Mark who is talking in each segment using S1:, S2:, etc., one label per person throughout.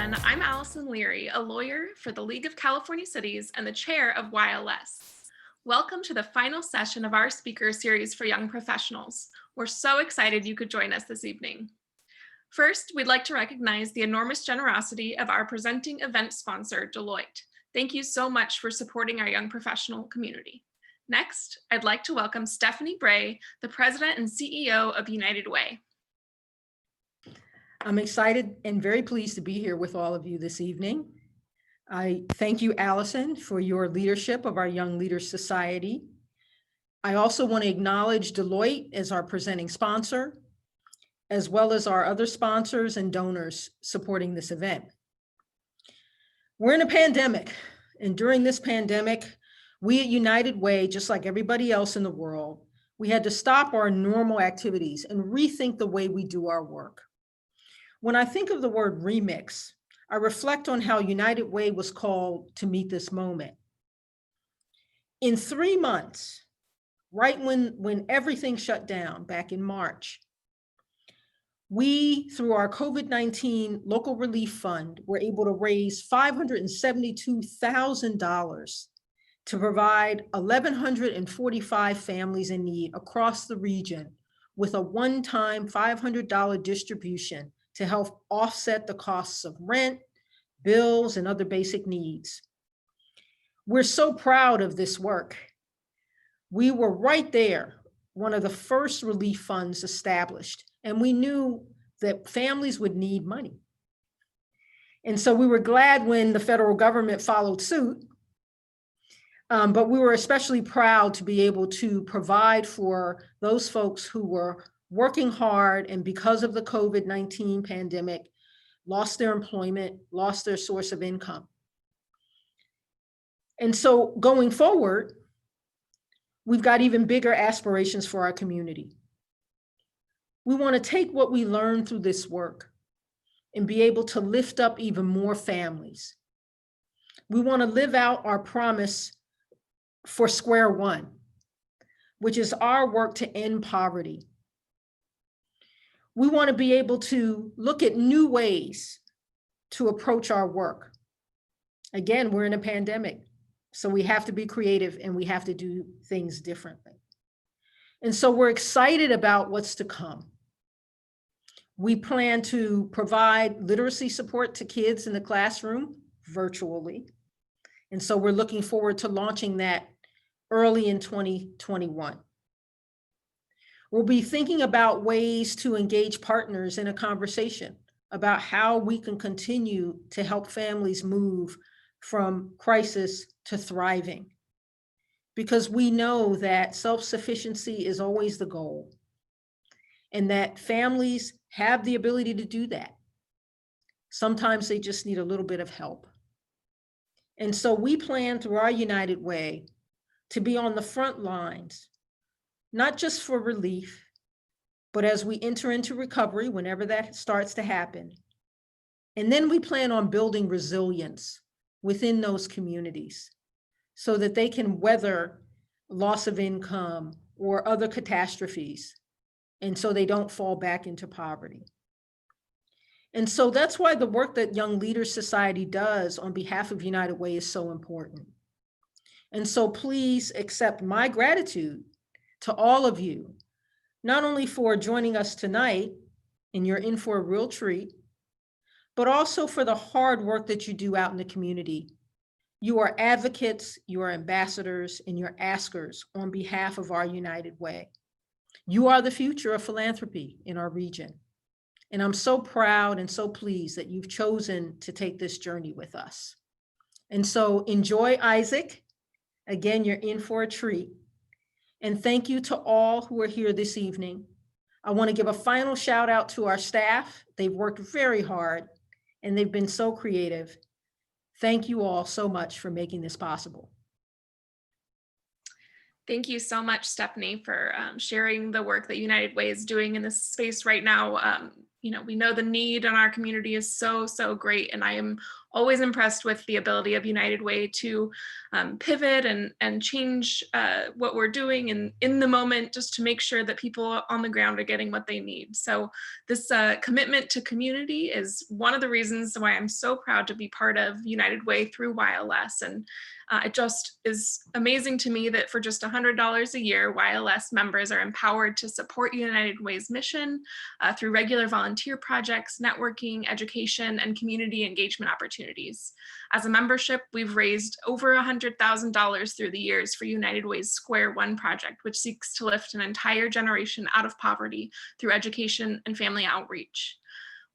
S1: everyone. I'm Allison Leary, a lawyer for the League of California Cities and the chair of YLS. Welcome to the final session of our speaker series for young professionals. We're so excited you could join us this evening. First, we'd like to recognize the enormous generosity of our presenting event sponsor, Deloitte. Thank you so much for supporting our young professional community. Next, I'd like to welcome Stephanie Bray, the president and CEO of United Way.
S2: I'm excited and very pleased to be here with all of you this evening. I thank you, Allison, for your leadership of our Young Leaders Society. I also want to acknowledge Deloitte as our presenting sponsor, as well as our other sponsors and donors supporting this event. We're in a pandemic, and during this pandemic, we at United Way, just like everybody else in the world, we had to stop our normal activities and rethink the way we do our work. When I think of the word remix, I reflect on how United Way was called to meet this moment. In 3 months, right when everything shut down back in March, we, through our COVID-19 local relief fund, were able to raise $572,000 to provide 1,145 families in need across the region with a one-time $500 distribution to help offset the costs of rent, bills, and other basic needs. We're so proud of this work. We were right there, one of the first relief funds established, and we knew that families would need money. And so we were glad when the federal government followed suit, but we were especially proud to be able to provide for those folks who were working hard and because of the COVID-19 pandemic, lost their employment, lost their source of income. And so going forward, we've got even bigger aspirations for our community. We want to take what we learned through this work and be able to lift up even more families. We want to live out our promise for Square One, which is our work to end poverty. We want to be able to look at new ways to approach our work. Again, we're in a pandemic, so we have to be creative and we have to do things differently. And so we're excited about what's to come. We plan to provide literacy support to kids in the classroom virtually. And so we're looking forward to launching that early in 2021. We'll be thinking about ways to engage partners in a conversation about how we can continue to help families move from crisis to thriving. Because we know that self-sufficiency is always the goal, and that families have the ability to do that. Sometimes they just need a little bit of help. And so we plan through our United Way to be on the front lines, not just for relief, but as we enter into recovery, whenever that starts to happen. And then we plan on building resilience within those communities so that they can weather loss of income or other catastrophes, and so they don't fall back into poverty. And so that's why the work that Young Leaders Society does on behalf of United Way is so important. And so please accept my gratitude to all of you, not only for joining us tonight, and you're in for a real treat, but also for the hard work that you do out in the community. You are advocates, you are ambassadors, and you're askers on behalf of our United Way. You are the future of philanthropy in our region. And I'm so proud and so pleased that you've chosen to take this journey with us. And so enjoy Isaac. Again, you're in for a treat. And thank you to all who are here this evening. I want to give a final shout out to our staff. They've worked very hard and they've been so creative. Thank you all so much for making this possible.
S1: Thank you so much, Stephanie, for sharing the work that United Way is doing in this space right now. We know the need in our community is so great, and I am always impressed with the ability of United Way to pivot and change what we're doing in the moment, just to make sure that people on the ground are getting what they need. So this commitment to community is one of the reasons why I'm so proud to be part of United Way through YLS. And it just is amazing to me that for just $100 a year, YLS members are empowered to support United Way's mission through regular volunteer projects, networking, education, and community engagement opportunities. As a membership, we've raised over $100,000 through the years for United Way's Square One project, which seeks to lift an entire generation out of poverty through education and family outreach.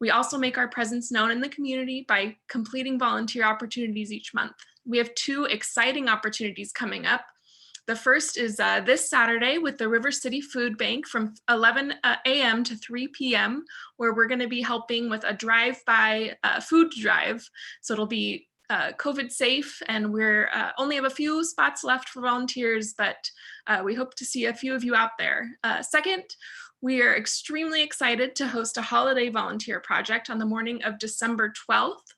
S1: We also make our presence known in the community by completing volunteer opportunities each month. We have 2 exciting opportunities coming up. The first is this Saturday with the River City Food Bank from 11 a.m. to 3 p.m., where we're going to be helping with a drive-by food drive. So it'll be COVID safe, and we're only have a few spots left for volunteers, but we hope to see a few of you out there. Second, we are extremely excited to host a holiday volunteer project on the morning of December 12th.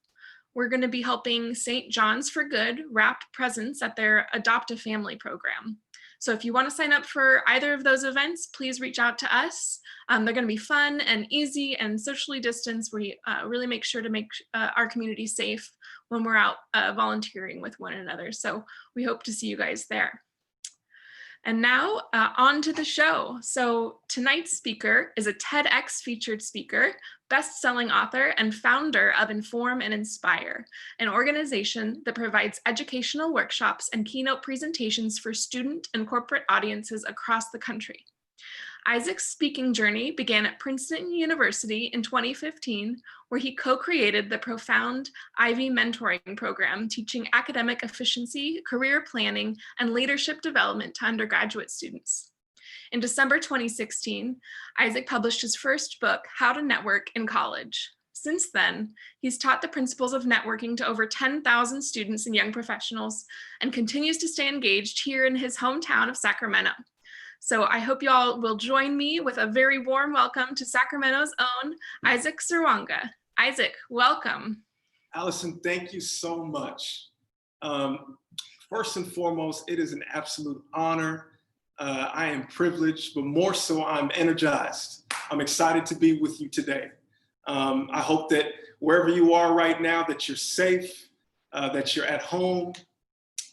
S1: We're going to be helping St. John's for Good wrap presents at their Adopt a Family program. So if you want to sign up for either of those events, please reach out to us. They're going to be fun and easy and socially distanced. We really make sure to make our community safe when we're out volunteering with one another. So we hope to see you guys there. And now on to the show. So tonight's speaker is a TEDx featured speaker, best-selling author, and founder of Inform and Inspire, an organization that provides educational workshops and keynote presentations for student and corporate audiences across the country. Isaac's speaking journey began at Princeton University in 2015, where he co-created the Profound Ivy Mentoring Program, teaching academic efficiency, career planning, and leadership development to undergraduate students. In December 2016, Isaac published his first book, How to Network in College. Since then, he's taught the principles of networking to over 10,000 students and young professionals, and continues to stay engaged here in his hometown of Sacramento. So I hope you all will join me with a very warm welcome to Sacramento's own Isaac Serwanga. Isaac, welcome.
S3: Allison, thank you so much. First and foremost, it is an absolute honor. I am privileged, but more so I'm energized. I'm excited to be with you today. I hope that wherever you are right now, that you're safe, that you're at home,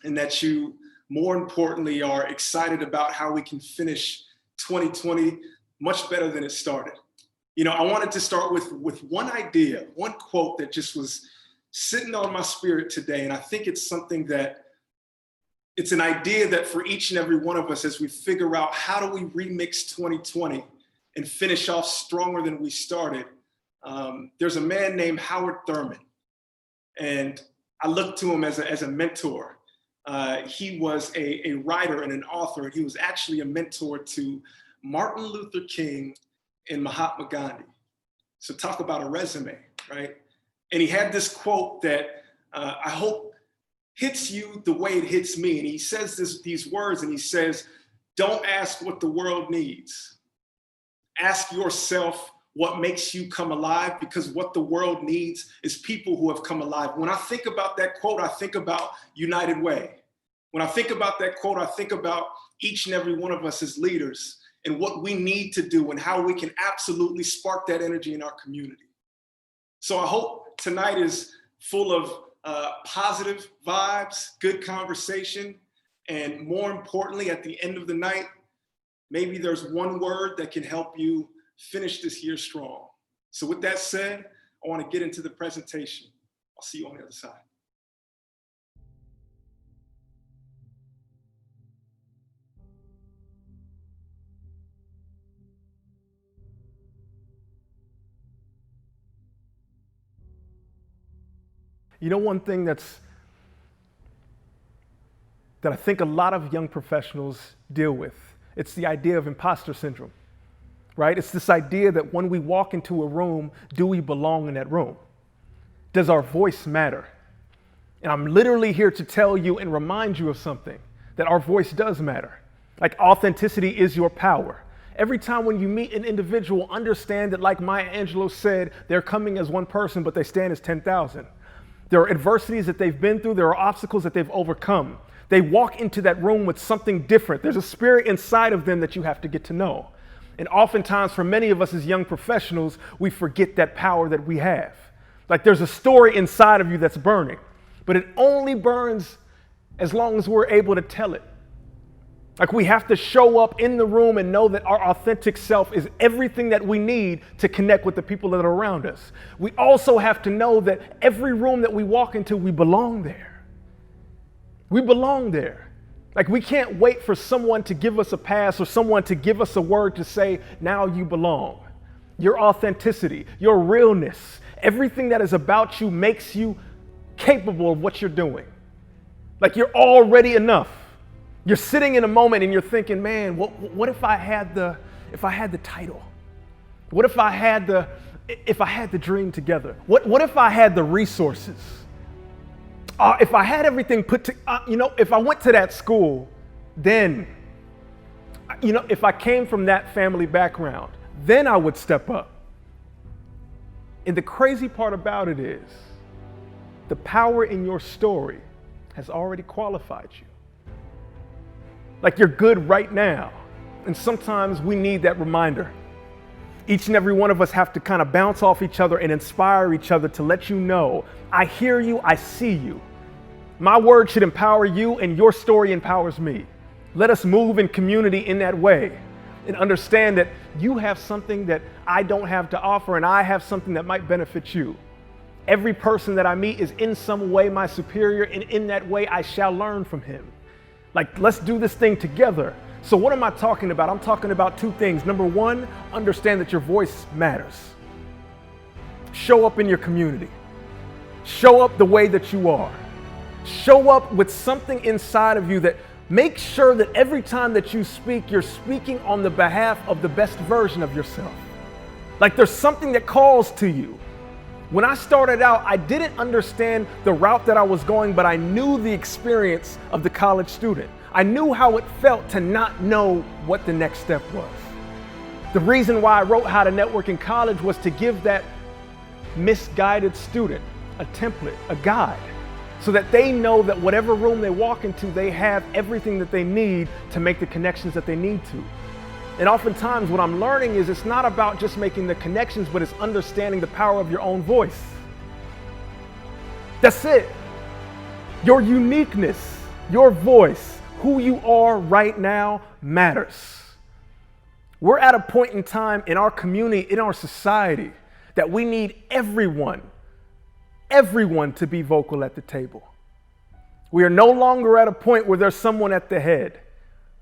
S3: and that you, more importantly, are excited about how we can finish 2020 much better than it started. You know, I wanted to start with one idea, one quote that just was sitting on my spirit today. And I think it's something that, it's an idea that for each and every one of us, as we figure out how do we remix 2020 and finish off stronger than we started, there's a man named Howard Thurman. And I look to him as a mentor. He was a writer and an author, and he was actually a mentor to Martin Luther King and Mahatma Gandhi. So talk about a resume, right? And he had this quote that I hope hits you the way it hits me. And he says these words, and he says, don't ask what the world needs. Ask yourself what makes you come alive, because what the world needs is people who have come alive. When I think about that quote, I think about United Way. When I think about that quote, I think about each and every one of us as leaders and what we need to do and how we can absolutely spark that energy in our community. So I hope tonight is full of positive vibes, good conversation, and more importantly, at the end of the night, maybe there's one word that can help you finish this year strong. So with that said, I want to get into the presentation. I'll see you on the other side.
S4: You know, one thing that I think a lot of young professionals deal with, it's the idea of imposter syndrome, right? It's this idea that when we walk into a room, do we belong in that room? Does our voice matter? And I'm literally here to tell you and remind you of something, that our voice does matter. Like, authenticity is your power. Every time when you meet an individual, understand that, like Maya Angelou said, they're coming as one person, but they stand as 10,000. There are adversities that they've been through. There are obstacles that they've overcome. They walk into that room with something different. There's a spirit inside of them that you have to get to know. And oftentimes, for many of us as young professionals, we forget that power that we have. Like there's a story inside of you that's burning, but it only burns as long as we're able to tell it. Like we have to show up in the room and know that our authentic self is everything that we need to connect with the people that are around us. We also have to know that every room that we walk into, we belong there. We belong there. Like we can't wait for someone to give us a pass or someone to give us a word to say, now you belong. Your authenticity, your realness, everything that is about you makes you capable of what you're doing. Like you're already enough. You're sitting in a moment and you're thinking, man, what if I had the title? What if I had the dream together? What if I had the resources? If I had everything if I went to that school, then, if I came from that family background, then I would step up. And the crazy part about it is, the power in your story has already qualified you. Like you're good right now. And sometimes we need that reminder. Each and every one of us have to kind of bounce off each other and inspire each other to let you know, I hear you, I see you. My word should empower you and your story empowers me. Let us move in community in that way and understand that you have something that I don't have to offer and I have something that might benefit you. Every person that I meet is in some way my superior, and in that way I shall learn from him. Like, let's do this thing together. So what am I talking about? I'm talking about two things. Number one, understand that your voice matters. Show up in your community. Show up the way that you are. Show up with something inside of you that makes sure that every time that you speak, you're speaking on the behalf of the best version of yourself. Like there's something that calls to you. When I started out, I didn't understand the route that I was going, but I knew the experience of the college student. I knew how it felt to not know what the next step was. The reason why I wrote How to Network in College was to give that misguided student a template, a guide, so that they know that whatever room they walk into, they have everything that they need to make the connections that they need to. And oftentimes what I'm learning is it's not about just making the connections, but it's understanding the power of your own voice. That's it. Your uniqueness, your voice, who you are right now matters. We're at a point in time in our community, in our society, that we need everyone to be vocal at the table. We are no longer at a point where there's someone at the head.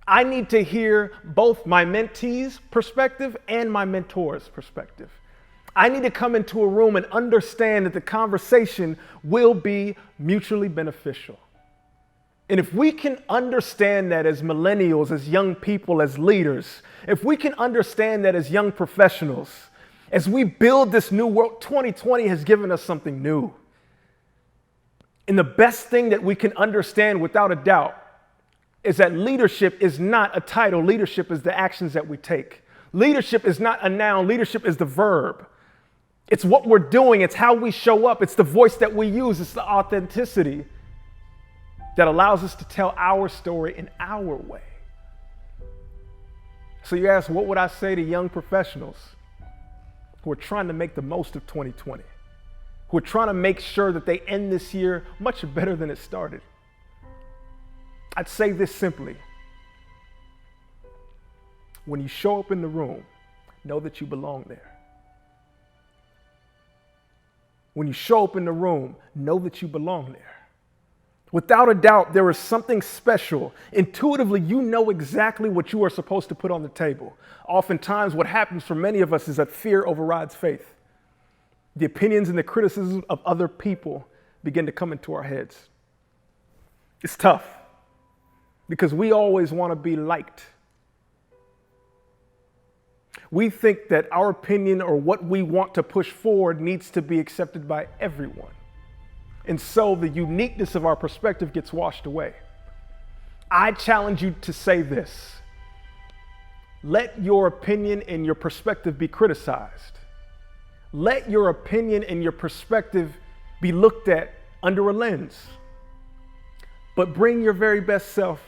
S4: I need to hear both my mentee's perspective and my mentor's perspective. I need to come into a room and understand that the conversation will be mutually beneficial. And if we can understand that as millennials, as young people, as leaders, if we can understand that as young professionals, as we build this new world, 2020 has given us something new. And the best thing that we can understand without a doubt is that leadership is not a title. Leadership is the actions that we take. Leadership is not a noun. Leadership is the verb. It's what we're doing. It's how we show up. It's the voice that we use. It's the authenticity that allows us to tell our story in our way. So you ask, what would I say to young professionals who are trying to make the most of 2020, who are trying to make sure that they end this year much better than it started? I'd say this simply. When you show up in the room, know that you belong there. When you show up in the room, know that you belong there. Without a doubt, there is something special. Intuitively, you know exactly what you are supposed to put on the table. Oftentimes, what happens for many of us is that fear overrides faith. The opinions and the criticisms of other people begin to come into our heads. It's tough because we always want to be liked. We think that our opinion or what we want to push forward needs to be accepted by everyone. And so the uniqueness of our perspective gets washed away. I challenge you to say this. Let your opinion and your perspective be criticized. Let your opinion and your perspective be looked at under a lens. But bring your very best self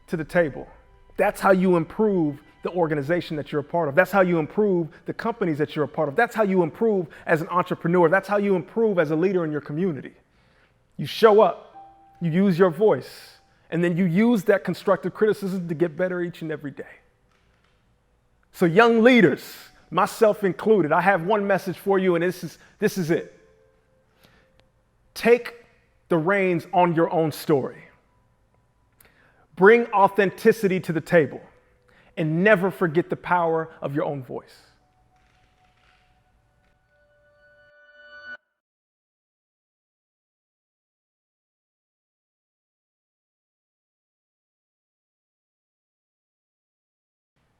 S4: to the table. That's how you improve the organization that you're a part of. That's how you improve the companies that you're a part of. That's how you improve as an entrepreneur. That's how you improve as a leader in your community. You show up, you use your voice, and then you use that constructive criticism to get better each and every day. So young leaders, myself included, I have one message for you, and this is it. Take the reins on your own story. Bring authenticity to the table, and never forget the power of your own voice.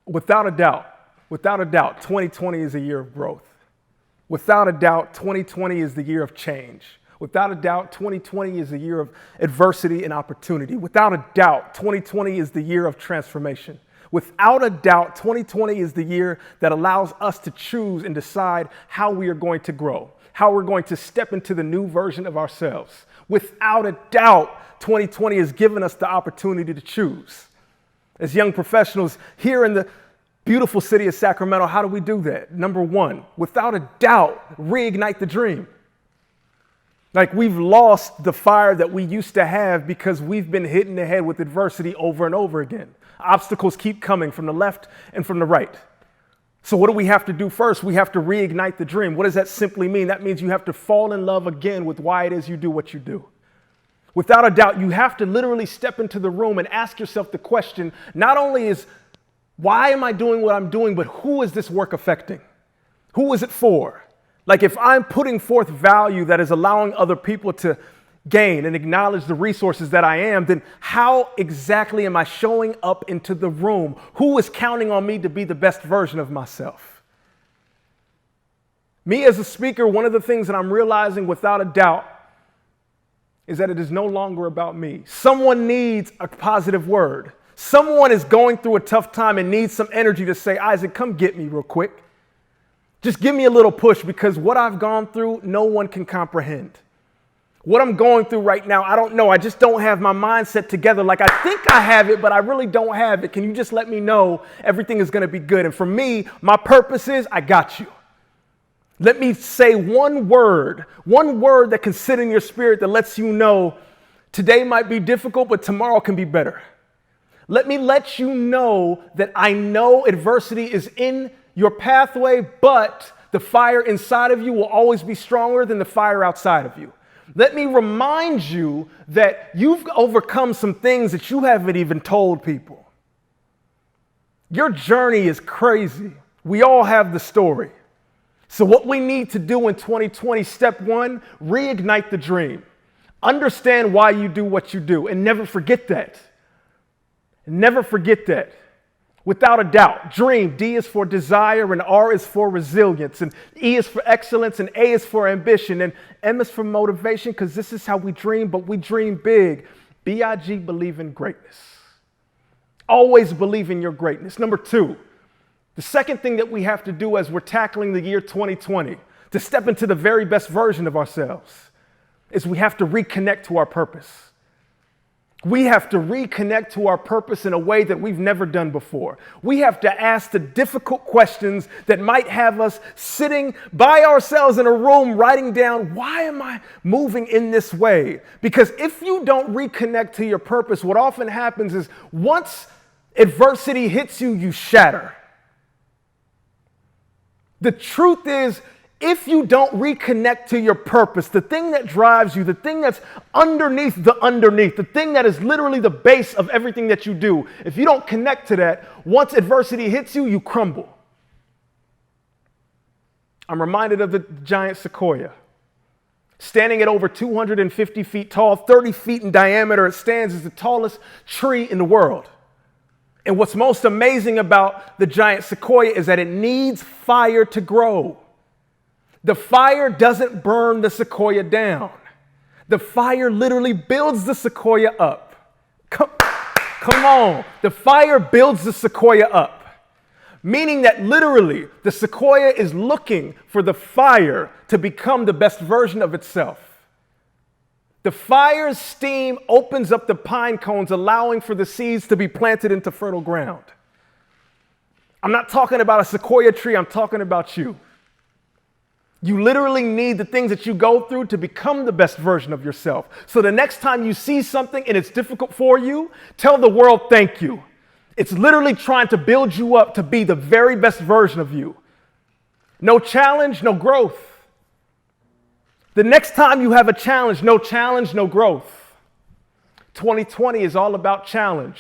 S4: Without a doubt, 2020 is a year of growth. Without a doubt, 2020 is the year of change. Without a doubt, 2020 is the year of adversity and opportunity. Without a doubt, 2020 is the year of transformation. Without a doubt, 2020 is the year that allows us to choose and decide how we are going to grow, how we're going to step into the new version of ourselves. Without a doubt, 2020 has given us the opportunity to choose. As young professionals here in the beautiful city of Sacramento, how do we do that? Number one, without a doubt, reignite the dream. Like, we've lost the fire that we used to have because we've been hit in the head with adversity over and over again. Obstacles keep coming from the left and from the right. So what do we have to do first? We have to reignite the dream. What does that simply mean? That means you have to fall in love again with why it is you do what you do. Without a doubt, you have to literally step into the room and ask yourself the question, not only is why am I doing what I'm doing, but who is this work affecting? Who is it for? Like, if I'm putting forth value that is allowing other people to gain and acknowledge the resources that I am, then how exactly am I showing up into the room? Who is counting on me to be the best version of myself? Me as a speaker, one of the things that I'm realizing without a doubt is that it is no longer about me. Someone needs a positive word. Someone is going through a tough time and needs some energy to say, Isaac, come get me real quick. Just give me a little push, because what I've gone through, no one can comprehend. What I'm going through right now, I don't know. I just don't have my mindset together. Like, I think I have it, but I really don't have it. Can you just let me know everything is going to be good? And for me, my purpose is, I got you. Let me say one word that can sit in your spirit that lets you know today might be difficult, but tomorrow can be better. Let me let you know that I know adversity is in your pathway, but the fire inside of you will always be stronger than the fire outside of you. Let me remind you that you've overcome some things that you haven't even told people. Your journey is crazy. We all have the story. So what we need to do in 2020, step one, reignite the dream. Understand why you do what you do, and never forget that. Never forget that. Without a doubt, dream, D is for desire, and R is for resilience, and E is for excellence, and A is for ambition, and M is for motivation, because this is how we dream, but we dream big. B-I-G, believe in greatness. Always believe in your greatness. Number two, the second thing that we have to do as we're tackling the year 2020 to step into the very best version of ourselves is we have to reconnect to our purpose. We have to reconnect to our purpose in a way that we've never done before. We have to ask the difficult questions that might have us sitting by ourselves in a room writing down, why am I moving in this way? Because if you don't reconnect to your purpose, what often happens is once adversity hits you, you shatter. The truth is, if you don't reconnect to your purpose, the thing that drives you, the thing that's underneath, the thing that is literally the base of everything that you do, if you don't connect to that, once adversity hits you, you crumble. I'm reminded of the giant sequoia. Standing at over 250 feet tall, 30 feet in diameter, it stands as the tallest tree in the world. And what's most amazing about the giant sequoia is that it needs fire to grow. The fire doesn't burn the sequoia down. The fire literally builds the sequoia up. Come on. The fire builds the sequoia up. Meaning that literally the sequoia is looking for the fire to become the best version of itself. The fire's steam opens up the pine cones, allowing for the seeds to be planted into fertile ground. I'm not talking about a sequoia tree, I'm talking about you. You literally need the things that you go through to become the best version of yourself. So the next time you see something and it's difficult for you, tell the world thank you. It's literally trying to build you up to be the very best version of you. No challenge, no growth. The next time you have a challenge, no growth. 2020 is all about challenge.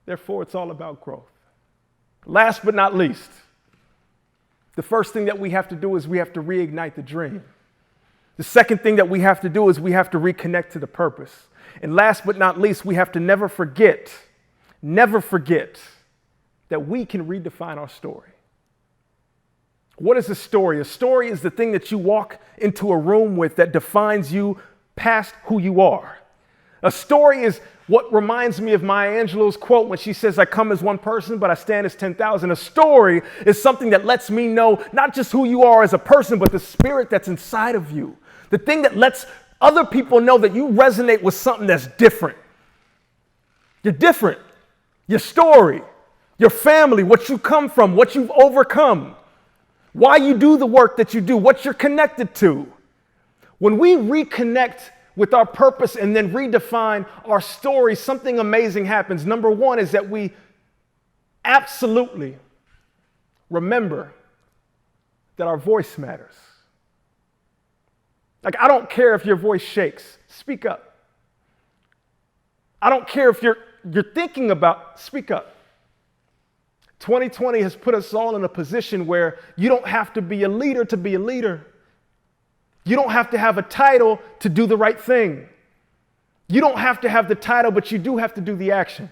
S4: Therefore, it's all about growth. Last but not least, the first thing that we have to do is we have to reignite the dream. The second thing that we have to do is we have to reconnect to the purpose. And last but not least, we have to never forget that we can redefine our story. What is a story? A story is the thing that you walk into a room with that defines you past who you are. A story is what reminds me of Maya Angelou's quote when she says, "I come as one person, but I stand as 10,000." A story is something that lets me know not just who you are as a person, but the spirit that's inside of you. The thing that lets other people know that you resonate with something that's different. You're different. Your story, your family, what you come from, what you've overcome, why you do the work that you do, what you're connected to. When we reconnect with our purpose and then redefine our story, something amazing happens. Number one is that we absolutely remember that our voice matters. Like, I don't care if your voice shakes, speak up. I don't care if you're thinking about, speak up. 2020 has put us all in a position where you don't have to be a leader to be a leader. You don't have to have a title to do the right thing. You don't have to have the title, but you do have to do the action.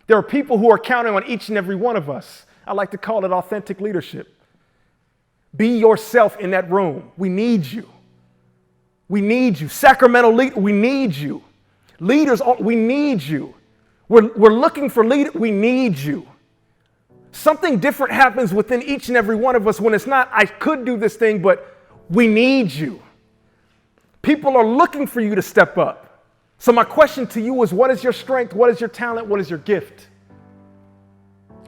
S4: There are people who are counting on each and every one of us. I like to call it authentic leadership. Be yourself in that room. We need you. We need you. Sacramento leaders, we need you. Leaders, we need you. We're looking for leaders. We need you. Something different happens within each and every one of us when it's not, I could do this thing, but we need you. People are looking for you to step up. So my question to you is, what is your strength? What is your talent? What is your gift?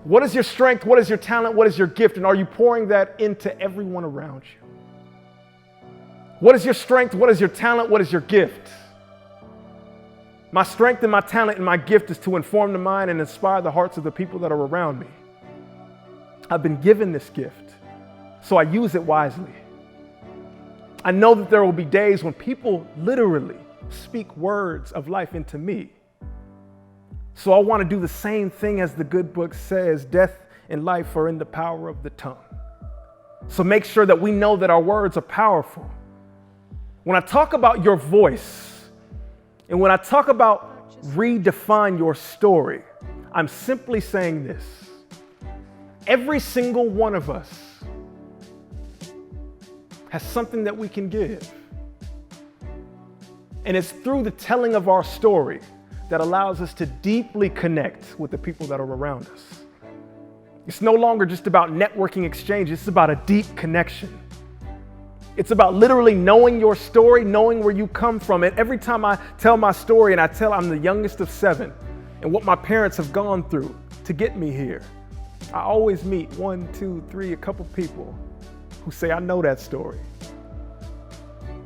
S4: What is your strength? What is your talent? What is your gift? And are you pouring that into everyone around you? What is your strength? What is your talent? What is your gift? My strength and my talent and my gift is to inform the mind and inspire the hearts of the people that are around me. I've been given this gift, so I use it wisely. I know that there will be days when people literally speak words of life into me. So I want to do the same thing as the good book says, death and life are in the power of the tongue. So make sure that we know that our words are powerful. When I talk about your voice, and when I talk about redefine your story, I'm simply saying this. Every single one of us has something that we can give. And it's through the telling of our story that allows us to deeply connect with the people that are around us. It's no longer just about networking exchange, it's about a deep connection. It's about literally knowing your story, knowing where you come from. And every time I tell my story and I tell I'm the youngest of 7 and what my parents have gone through to get me here, I always meet 1, 2, 3, a couple people who say, I know that story.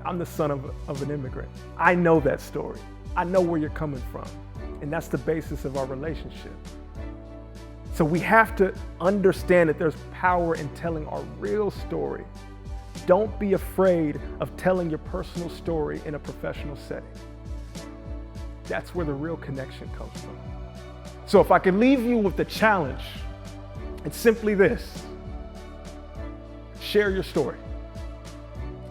S4: I'm the son of an immigrant. I know that story. I know where you're coming from. And that's the basis of our relationship. So we have to understand that there's power in telling our real story. Don't be afraid of telling your personal story in a professional setting. That's where the real connection comes from. So if I could leave you with the challenge, it's simply this. Share your story.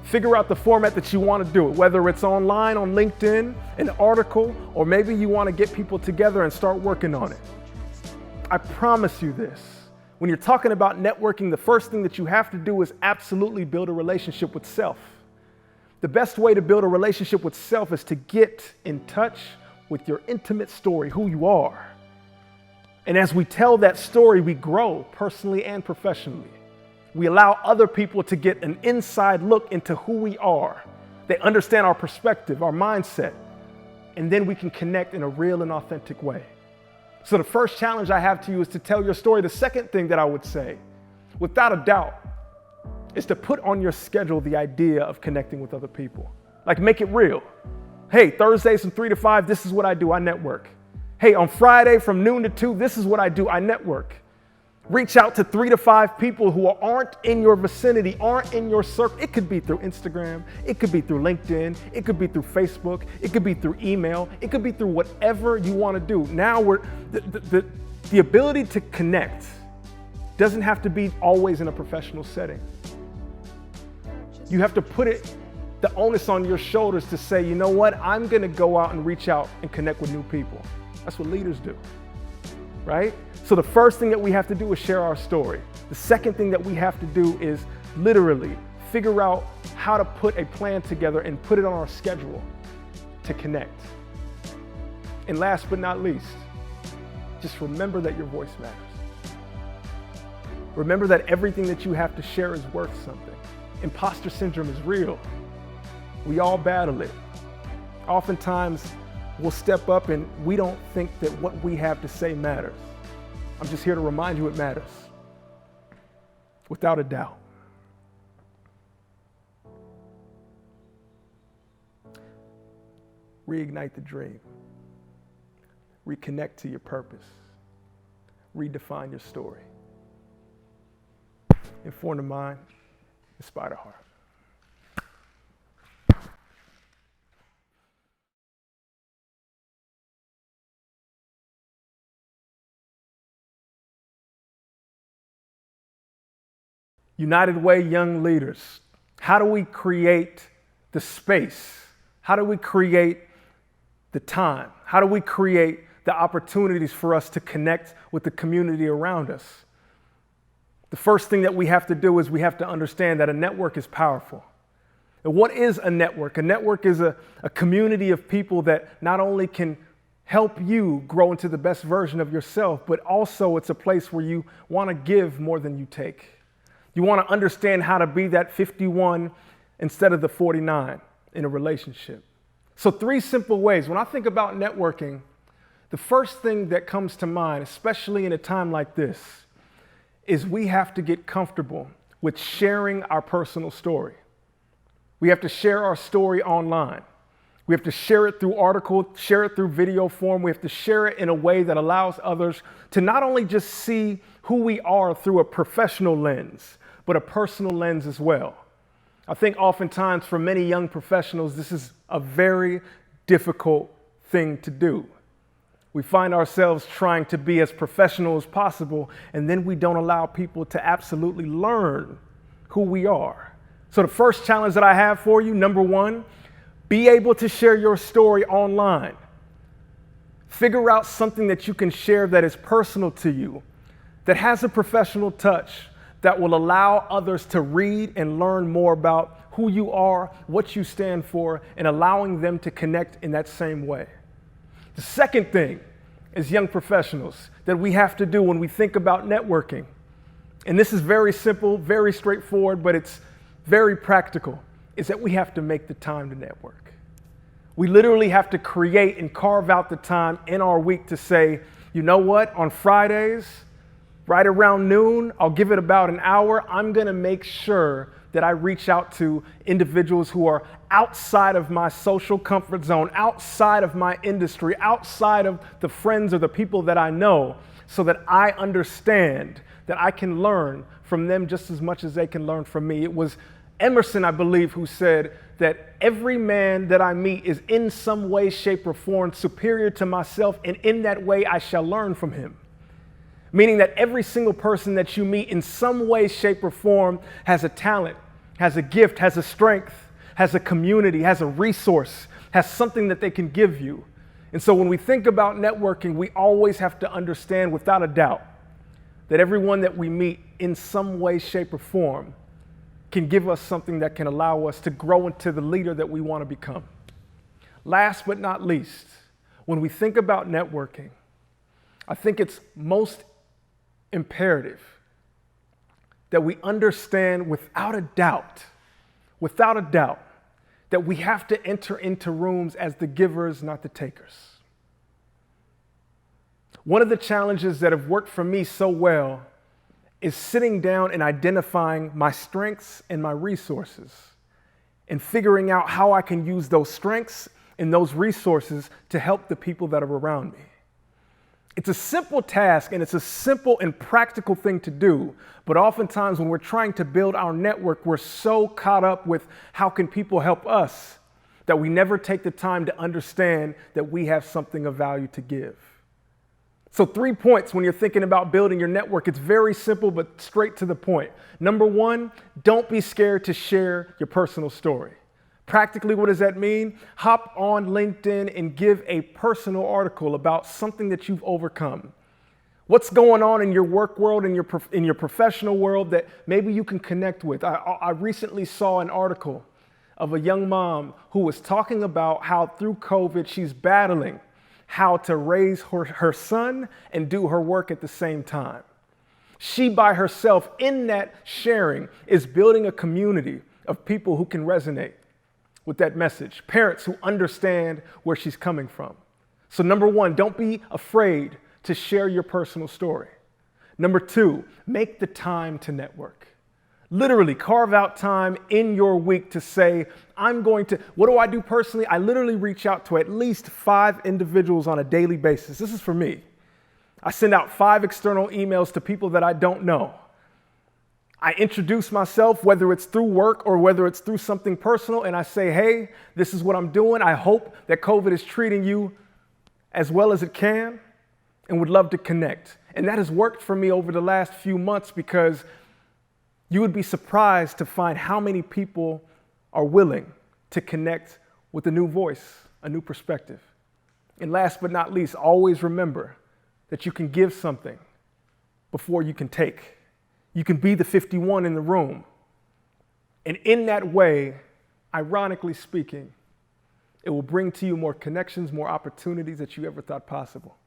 S4: Figure out the format that you want to do it, whether it's online on LinkedIn, an article, or maybe you want to get people together and start working on it. I promise you this. When you're talking about networking, the first thing that you have to do is absolutely build a relationship with self. The best way to build a relationship with self is to get in touch with your intimate story, who you are. And as we tell that story, we grow personally and professionally. We allow other people to get an inside look into who we are. They understand our perspective, our mindset, and then we can connect in a real and authentic way. So the first challenge I have to you is to tell your story. The second thing that I would say, without a doubt, is to put on your schedule the idea of connecting with other people. Like, make it real. Hey, Thursdays from 3 to 5, this is what I do, I network. Hey, on Friday from noon to 2, this is what I do, I network. Reach out to 3 to 5 people who aren't in your vicinity, aren't in your circle. It could be through Instagram, it could be through LinkedIn, it could be through Facebook, it could be through email, it could be through whatever you want to do. Now the ability to connect doesn't have to be always in a professional setting. You have to put the onus on your shoulders to say, you know what, I'm going to go out and reach out and connect with new people. That's what leaders do, right? So the first thing that we have to do is share our story. The second thing that we have to do is literally figure out how to put a plan together and put it on our schedule to connect. And last but not least, just remember that your voice matters. Remember that everything that you have to share is worth something. Imposter syndrome is real. We all battle it. Oftentimes, we'll step up and we don't think that what we have to say matters. I'm just here to remind you it matters, without a doubt. Reignite the dream. Reconnect to your purpose. Redefine your story. Inform the mind, inspire the heart. United Way young leaders, how do we create the space? How do we create the time? How do we create the opportunities for us to connect with the community around us? The first thing that we have to do is we have to understand that a network is powerful. And what is a network? A network is a community of people that not only can help you grow into the best version of yourself, but also it's a place where you want to give more than you take. You want to understand how to be that 51 instead of the 49 in a relationship. So 3 simple ways. When I think about networking, the first thing that comes to mind, especially in a time like this, is we have to get comfortable with sharing our personal story. We have to share our story online. We have to share it through article, share it through video form. We have to share it in a way that allows others to not only just see who we are through a professional lens, but a personal lens as well. I think oftentimes for many young professionals, this is a very difficult thing to do. We find ourselves trying to be as professional as possible, and then we don't allow people to absolutely learn who we are. So the first challenge that I have for you, number 1, be able to share your story online. Figure out something that you can share that is personal to you, that has a professional touch, that will allow others to read and learn more about who you are, what you stand for, and allowing them to connect in that same way. The second thing as young professionals that we have to do when we think about networking, and this is very simple, very straightforward, but it's very practical, is that we have to make the time to network. We literally have to create and carve out the time in our week to say, you know what, on Fridays, right around noon, I'll give it about an hour. I'm going to make sure that I reach out to individuals who are outside of my social comfort zone, outside of my industry, outside of the friends or the people that I know, so that I understand that I can learn from them just as much as they can learn from me. It was Emerson, I believe, who said that every man that I meet is in some way, shape, or form superior to myself, and in that way I shall learn from him. Meaning that every single person that you meet in some way, shape, or form has a talent, has a gift, has a strength, has a community, has a resource, has something that they can give you. And so when we think about networking, we always have to understand without a doubt that everyone that we meet in some way, shape, or form can give us something that can allow us to grow into the leader that we want to become. Last but not least, when we think about networking, I think it's most imperative that we understand without a doubt, that we have to enter into rooms as the givers, not the takers. One of the challenges that have worked for me so well is sitting down and identifying my strengths and my resources and figuring out how I can use those strengths and those resources to help the people that are around me. It's a simple task and it's a simple and practical thing to do, but oftentimes when we're trying to build our network, we're so caught up with how can people help us that we never take the time to understand that we have something of value to give. So 3 points when you're thinking about building your network. It's very simple, but straight to the point. Number 1, don't be scared to share your personal story. Practically, what does that mean? Hop on LinkedIn and give a personal article about something that you've overcome. What's going on in your work world, in your professional world that maybe you can connect with. I recently saw an article of a young mom who was talking about how through COVID she's battling how to raise her son and do her work at the same time. She by herself in that sharing is building a community of people who can resonate with that message, parents who understand where she's coming from. So number 1, don't be afraid to share your personal story. Number 2, make the time to network. Literally carve out time in your week to say, what do I do personally? I literally reach out to at least 5 individuals on a daily basis. This is for me. I send out 5 external emails to people that I don't know. I introduce myself, whether it's through work or whether it's through something personal, and I say, hey, this is what I'm doing. I hope that COVID is treating you as well as it can and would love to connect. And that has worked for me over the last few months because you would be surprised to find how many people are willing to connect with a new voice, a new perspective. And last but not least, always remember that you can give something before you can take. You can be the 51 in the room. And in that way, ironically speaking, it will bring to you more connections, more opportunities that you ever thought possible.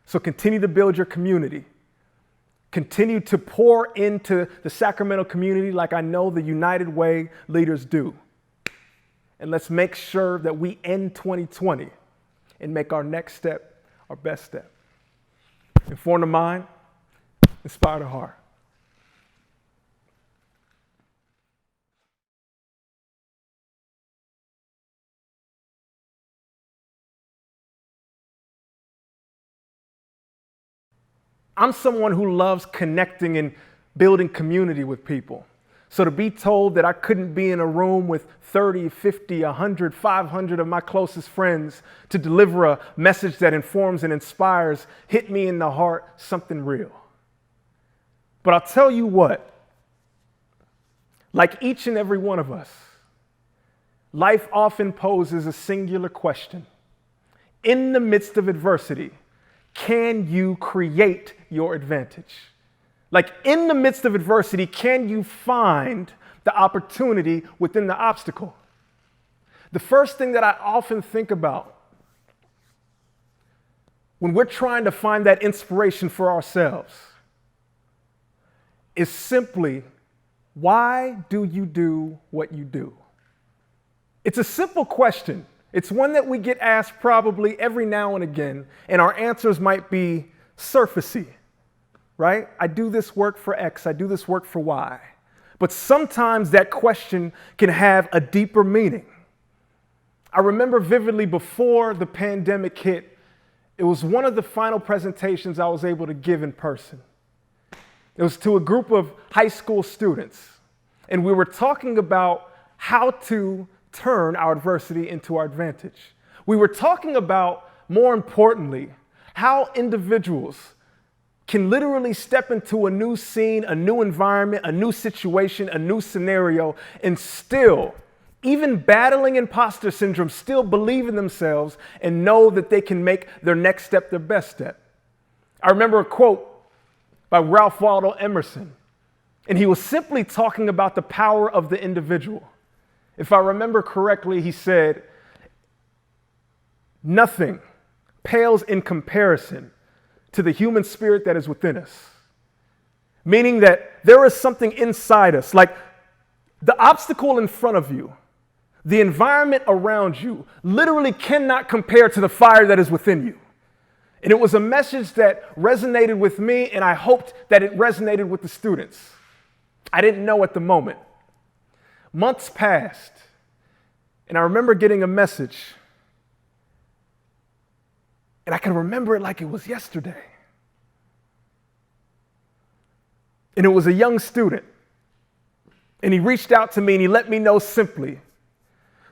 S4: So continue to build your community. Continue to pour into the Sacramento community like I know the United Way leaders do. And let's make sure that we end 2020 and make our next step our best step. Inform the mind, inspire the heart. I'm someone who loves connecting and building community with people. So to be told that I couldn't be in a room with 30, 50, 100, 500 of my closest friends to deliver a message that informs and inspires hit me in the heart, something real. But I'll tell you what, like each and every one of us, life often poses a singular question. In the midst of adversity, can you create your advantage? Like in the midst of adversity, can you find the opportunity within the obstacle? The first thing that I often think about when we're trying to find that inspiration for ourselves is simply, why do you do what you do? It's a simple question. It's one that we get asked probably every now and again, and our answers might be surfacey, right? I do this work for X, I do this work for Y. But sometimes that question can have a deeper meaning. I remember vividly before the pandemic hit, it was one of the final presentations I was able to give in person. It was to a group of high school students, and we were talking about how to turn our adversity into our advantage. We were talking about, more importantly, how individuals can literally step into a new scene, a new environment, a new situation, a new scenario, and still, even battling imposter syndrome, still believe in themselves and know that they can make their next step their best step. I remember a quote by Ralph Waldo Emerson, and he was simply talking about the power of the individual. If I remember correctly, he said, nothing pales in comparison to the human spirit that is within us. Meaning that there is something inside us, like the obstacle in front of you The environment around you literally cannot compare to the fire that is within you. And it was a message that resonated with me, and I hoped that it resonated with the students. I didn't know at the moment. Months passed, and I remember getting a message, and I can remember it like it was yesterday. And it was a young student, and he reached out to me and he let me know simply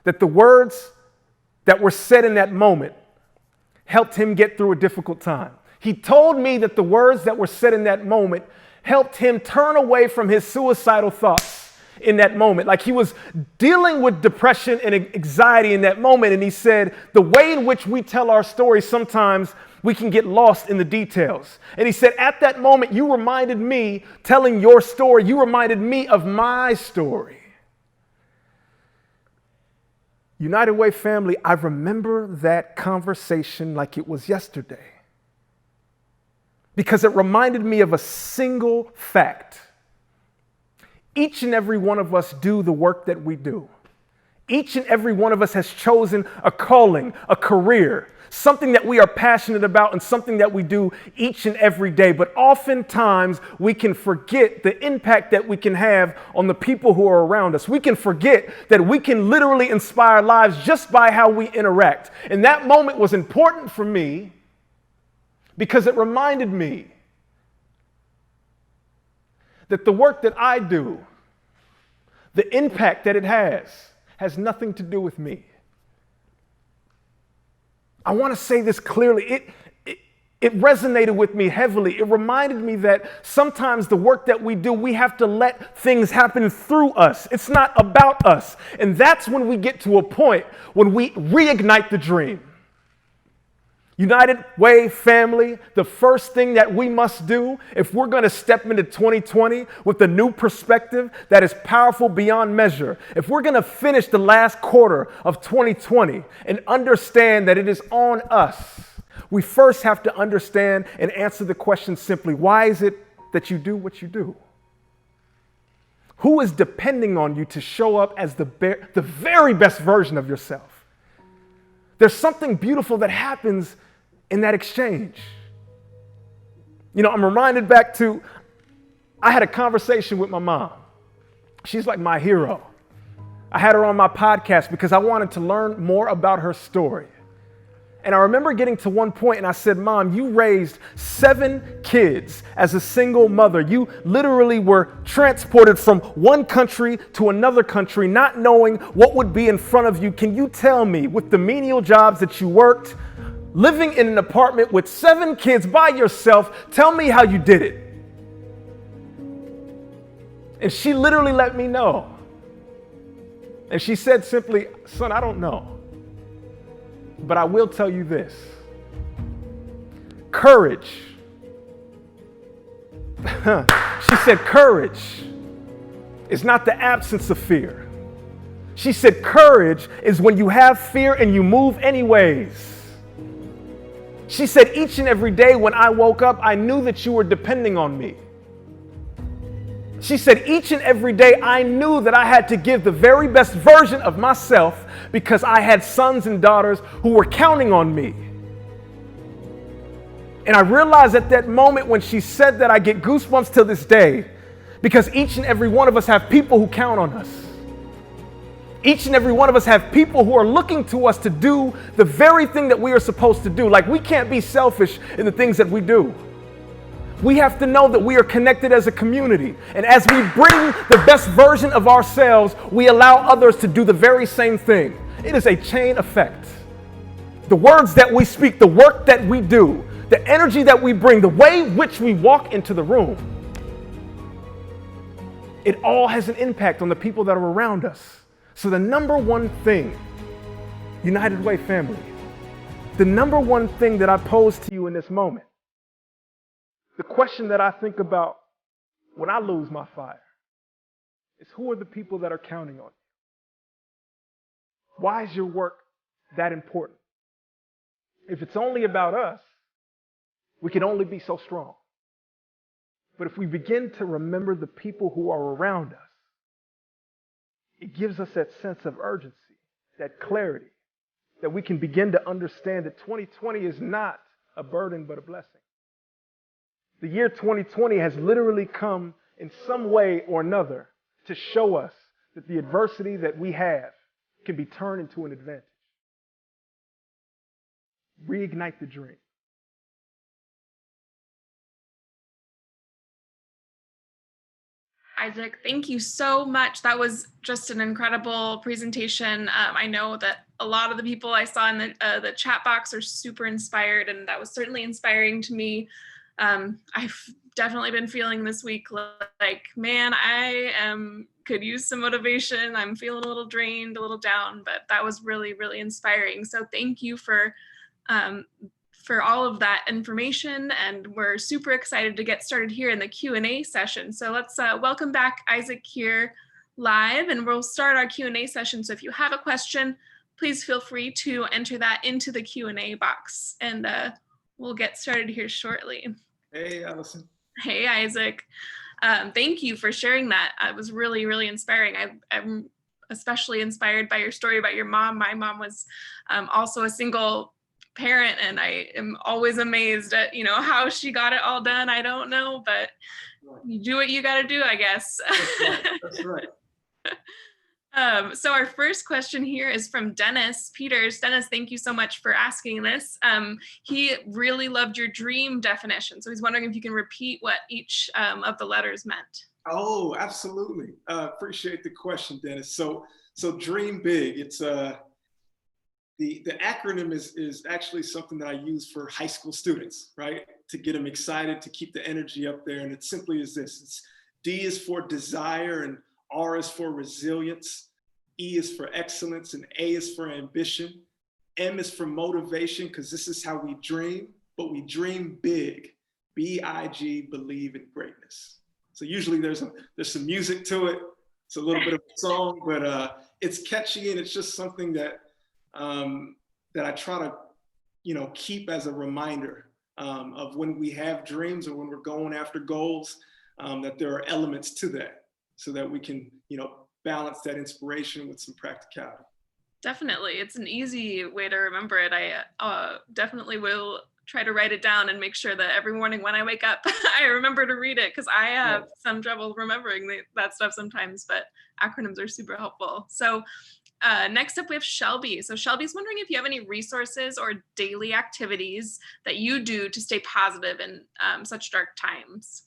S4: that the words that were said in that moment helped him get through a difficult time. He told me that the words that were said in that moment helped him turn away from his suicidal thoughts in that moment. Like he was dealing with depression and anxiety in that moment. And he said, the way in which we tell our story, sometimes we can get lost in the details. And he said, at that moment, you reminded me, telling your story, you reminded me of my story. United Way family, I remember that conversation like it was yesterday, because it reminded me of a single fact. Each and every one of us do the work that we do. Each and every one of us has chosen a calling, a career, something that we are passionate about and something that we do each and every day. But oftentimes we can forget the impact that we can have on the people who are around us. We can forget that we can literally inspire lives just by how we interact. And that moment was important for me because it reminded me that the work that I do, the impact that it has nothing to do with me. I want to say this clearly. It resonated with me heavily. It reminded me that sometimes the work that we do, we have to let things happen through us. It's not about us. And that's when we get to a point when we reignite the dream. United Way family, the first thing that we must do if we're going to step into 2020 with a new perspective that is powerful beyond measure, if we're going to finish the last quarter of 2020 and understand that it is on us, we first have to understand and answer the question simply, why is it that you do what you do? Who is depending on you to show up as the very best version of yourself? There's something beautiful that happens in that exchange. You know, I'm reminded back to, I had a conversation with my mom. She's like my hero. I had her on my podcast because I wanted to learn more about her story. And I remember getting to one point and I said, Mom, you raised 7 kids as a single mother. You literally were transported from one country to another country, not knowing what would be in front of you. Can you tell me, with the menial jobs that you worked, living in an apartment with 7 kids by yourself, tell me how you did it? And she literally let me know. And she said simply, son, I don't know. But I will tell you this. Courage. She said, courage is not the absence of fear. She said, courage is when you have fear and you move anyways. She said, each and every day when I woke up, I knew that you were depending on me. She said, each and every day I knew that I had to give the very best version of myself because I had sons and daughters who were counting on me. And I realized at that moment when she said that, I get goosebumps to this day because each and every one of us have people who count on us. Each and every one of us have people who are looking to us to do the very thing that we are supposed to do. Like, we can't be selfish in the things that we do. We have to know that we are connected as a community. And as we bring the best version of ourselves, we allow others to do the very same thing. It is a chain effect. The words that we speak, the work that we do, the energy that we bring, the way in which we walk into the room, it all has an impact on the people that are around us. So the number one thing, United Way family, the number one thing that I pose to you in this moment, the question that I think about when I lose my fire is, who are the people that are counting on you? Why is your work that important? If it's only about us, we can only be so strong. But if we begin to remember the people who are around us, it gives us that sense of urgency. that clarity, that we can begin to understand that 2020 is not a burden, but a blessing. The year 2020 has literally come in some way or another to show us that the adversity that we have can be turned into an advantage. Reignite the dream.
S1: Isaac, thank you so much. That was just an incredible presentation. I know that a lot of the people I saw in the chat box are super inspired, and that was certainly inspiring to me. I've definitely been feeling this week like, man, could use some motivation. I'm feeling a little drained, a little down, but that was really, really inspiring. So thank you for all of that information, and we're super excited to get started here in the Q&A session. So let's welcome back Isaac here live, and we'll start our Q&A session. So if you have a question, please feel free to enter that into the Q&A box, and we'll get started here shortly.
S3: Hey, Allison.
S1: Hey, Isaac. Thank you for sharing that. It was really, really inspiring. I'm especially inspired by your story about your mom. My mom was also a single parent, and I am always amazed at, how she got it all done. I don't know, but you do what you got to do, I guess.
S3: That's right.
S1: So our first question here is from Dennis Peters. Dennis, thank you so much for asking this. He really loved your dream definition. So he's wondering if you can repeat what each of the letters meant.
S3: Oh, absolutely. Appreciate the question, Dennis. So dream big. It's the acronym is actually something that I use for high school students, right? To get them excited, to keep the energy up there. And it simply is this. It's D is for desire, and R is for resilience, E is for excellence, and A is for ambition. M is for motivation, because this is how we dream, but we dream big. B-I-G, believe in greatness. So usually there's some music to it. It's a little bit of a song, but it's catchy, and it's just something that I try to, keep as a reminder of when we have dreams or when we're going after goals, that there are elements to that, so that we can, balance that inspiration with some practicality.
S1: Definitely. It's an easy way to remember it. I definitely will try to write it down and make sure that every morning when I wake up, I remember to read it, because I have some trouble remembering that stuff sometimes, but acronyms are super helpful. So next up, we have Shelby. So Shelby's wondering if you have any resources or daily activities that you do to stay positive in such dark times.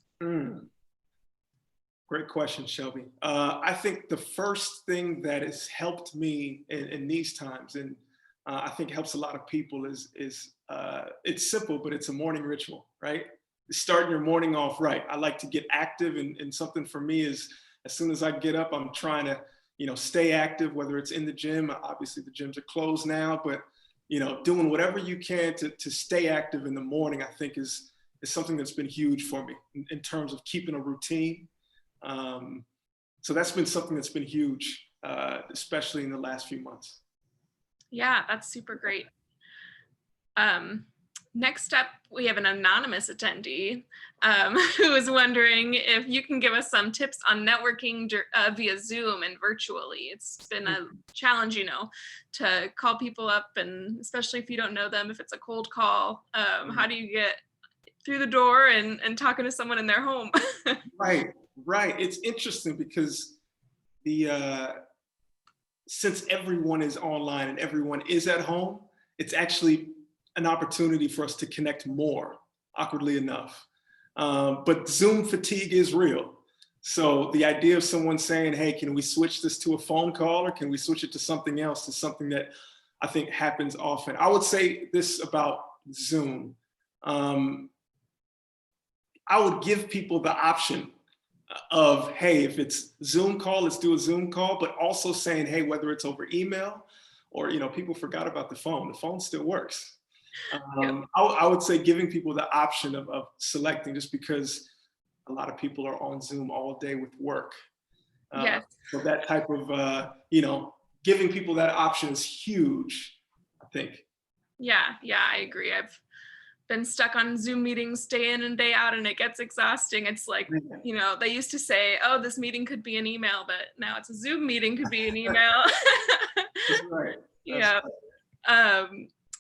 S3: Great question, Shelby. I think the first thing that has helped me in these times, and I think helps a lot of people, is it's simple, but it's a morning ritual, right? Starting your morning off right. I like to get active, and something for me is, as soon as I get up, I'm trying to stay active, whether it's in the gym. Obviously the gyms are closed now, but doing whatever you can to stay active in the morning, I think is something that's been huge for me in terms of keeping a routine. So that's been something that's been huge, especially in the last few months.
S1: Yeah, that's super great. Next up, we have an anonymous attendee who is wondering if you can give us some tips on networking via Zoom and virtually. It's been a challenge, to call people up, and especially if you don't know them, if it's a cold call, how do you get through the door and talking to someone in their home?
S3: Right. It's interesting because since everyone is online and everyone is at home, it's actually an opportunity for us to connect more, awkwardly enough. But Zoom fatigue is real. So the idea of someone saying, hey, can we switch this to a phone call, or can we switch it to something else, is something that I think happens often. I would say this about Zoom. I would give people the option of, hey, if it's Zoom call, let's do a Zoom call, but also saying, hey, whether it's over email or, people forgot about the phone still works. I would say giving people the option of selecting, just because a lot of people are on Zoom all day with work.
S1: Yes.
S3: So that type of, giving people that option is huge, I think.
S1: Yeah, I agree. I've been stuck on Zoom meetings day in and day out, and it gets exhausting. It's like, they used to say, oh, this meeting could be an email, but now it's a Zoom meeting could be an email.
S3: That's right.
S1: Yeah.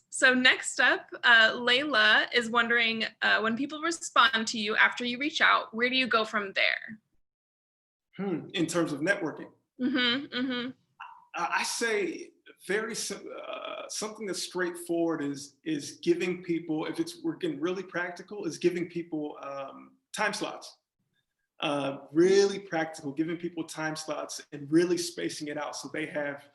S1: So next up, Layla is wondering, when people respond to you after you reach out, where do you go from there?
S3: In terms of networking, I say something that's straightforward is giving people, if we're getting really practical, is giving people time slots. Really practical, giving people time slots and really spacing it out so they have,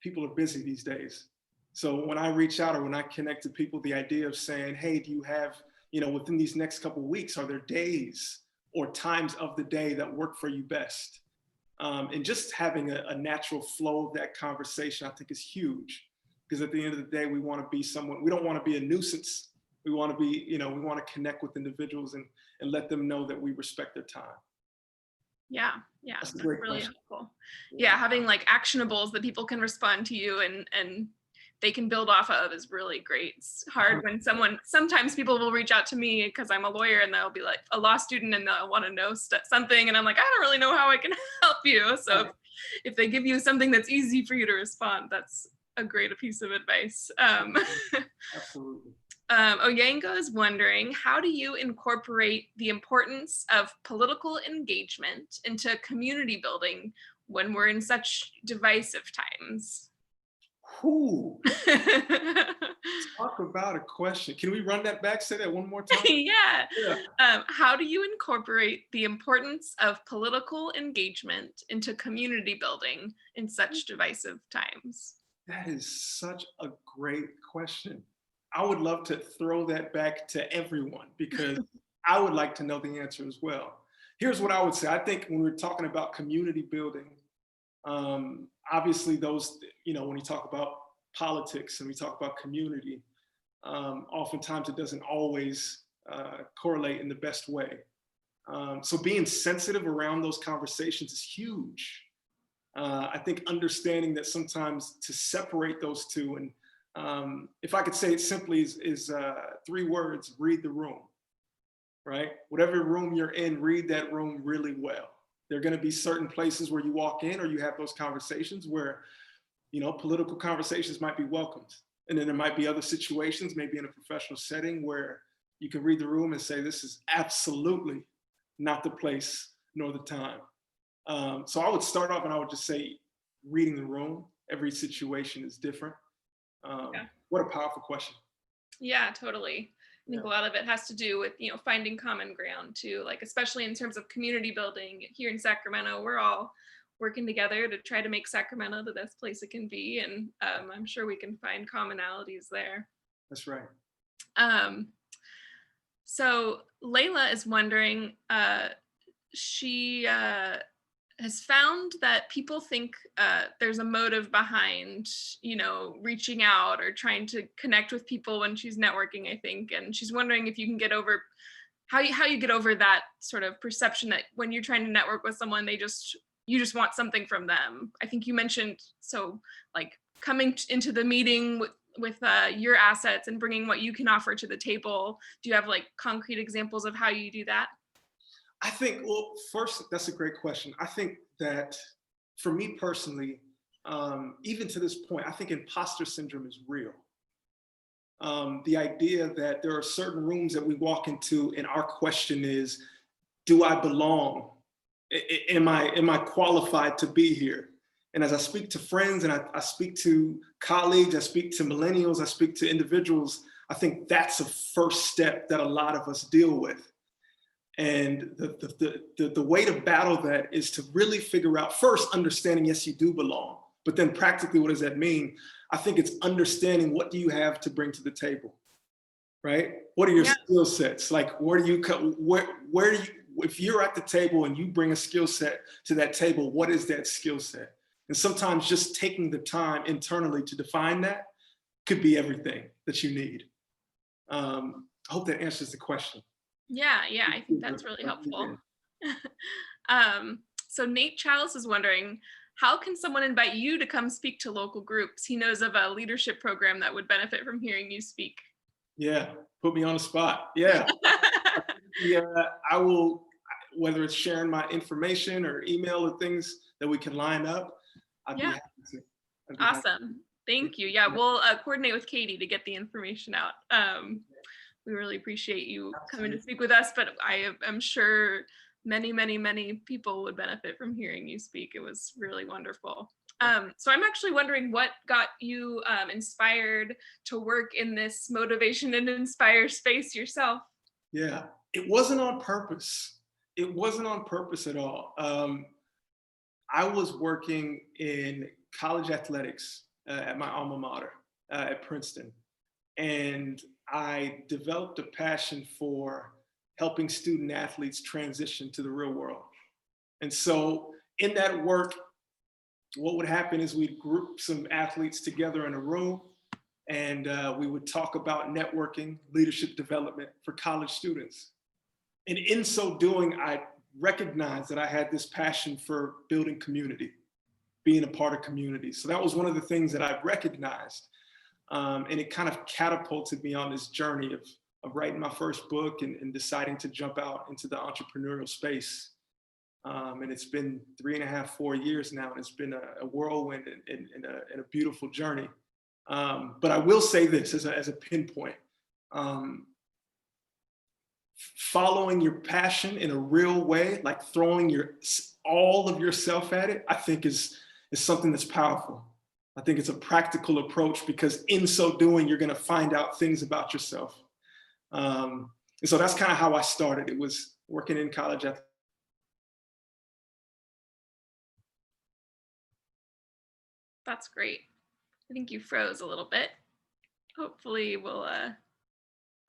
S3: people are busy these days. So when I reach out or when I connect to people, the idea of saying, hey, do you have, within these next couple of weeks, are there days or times of the day that work for you best? And just having a natural flow of that conversation, I think is huge. Because at the end of the day, we want to be someone, we don't want to be a nuisance. We want to be, we want to connect with individuals and let them know that we respect their time.
S1: Yeah,
S3: That's a great
S1: really
S3: question.
S1: helpful. Yeah, having like actionables that people can respond to you and they can build off of is really great. It's hard when sometimes people will reach out to me because I'm a lawyer and they'll be like a law student and they'll want to know something. And I'm like, I don't really know how I can help you. So if they give you something that's easy for you to respond, that's a great piece of advice.
S3: Absolutely.
S1: Oyanga is wondering, how do you incorporate the importance of political engagement into community building when we're in such divisive times?
S3: Talk about a question. Can we run that back? Say that one more time.
S1: Yeah. How do you incorporate the importance of political engagement into community building in such divisive times?
S3: That is such a great question. I would love to throw that back to everyone because I would like to know the answer as well. Here's what I would say. I think when we're talking about community building, obviously those, when you talk about politics and we talk about community, oftentimes it doesn't always correlate in the best way. So being sensitive around those conversations is huge. I think understanding that sometimes to separate those two, and if I could say it simply, is 3 words: read the room, right? Whatever room you're in, read that room really well. There are going to be certain places where you walk in or you have those conversations where, political conversations might be welcomed. And then there might be other situations, maybe in a professional setting, where you can read the room and say, this is absolutely not the place nor the time. So I would start off and I would just say, reading the room. Every situation is different. What a powerful question.
S1: Yeah, totally. I think a lot of it has to do with, finding common ground too, like, especially in terms of community building here in Sacramento, we're all working together to try to make Sacramento the best place it can be. And I'm sure we can find commonalities there.
S3: That's right.
S1: So Layla is wondering, she has found that people think there's a motive behind, reaching out or trying to connect with people when she's networking, I think. And she's wondering if you can get over how you get over that sort of perception that when you're trying to network with someone, you just want something from them. I think you mentioned, so like coming into the meeting with your assets and bringing what you can offer to the table. Do you have like concrete examples of how you do that?
S3: I think, well, first, that's a great question. I think that for me personally, even to this point, I think imposter syndrome is real. The idea that there are certain rooms that we walk into and our question is, do I belong? Am I qualified to be here? And as I speak to friends and I speak to colleagues, I speak to millennials, I speak to individuals, I think that's a first step that a lot of us deal with. And the way to battle that is to really figure out, first, understanding, yes, you do belong, but then practically, what does that mean? I think it's understanding, what do you have to bring to the table, right? What are your skill sets? Like, where do you, if you're at the table and you bring a skill set to that table, what is that skill set? And sometimes just taking the time internally to define that could be everything that you need. I hope that answers the question.
S1: Yeah, I think that's really helpful. So Nate Chalice is wondering, how can someone invite you to come speak to local groups? He knows of a leadership program that would benefit from hearing you speak.
S3: Yeah, put me on the spot. Yeah. I will, whether it's sharing my information or email or things that we can line up, I'd be happy to. That'd be nice.
S1: Awesome. Thank you. Yeah, we'll coordinate with Katie to get the information out. We really appreciate you coming to speak with us, but I am sure many people would benefit from hearing you speak. It was really wonderful. So I'm actually wondering what got you inspired to work in this motivation and inspire space yourself.
S3: Yeah, it wasn't on purpose. It wasn't on purpose at all. I was working in college athletics at my alma mater at Princeton. And I developed a passion for helping student athletes transition to the real world. And so in that work, what would happen is we'd group some athletes together in a room, and we would talk about networking, leadership development for college students. And in so doing, I recognized that I had this passion for building community, being a part of community. So that was one of the things that I recognized. And it kind of catapulted me on this journey of writing my first book and deciding to jump out into the entrepreneurial space. And it's been 3.5, 4 years now, and it's been a whirlwind and a beautiful journey. But I will say this as a pinpoint. Following your passion in a real way, like throwing all of yourself at it, I think is something that's powerful. I think it's a practical approach, because in so doing, you're going to find out things about yourself. And so that's kind of how I started. It was working in college.
S1: That's great. I think you froze a little bit. Hopefully we'll,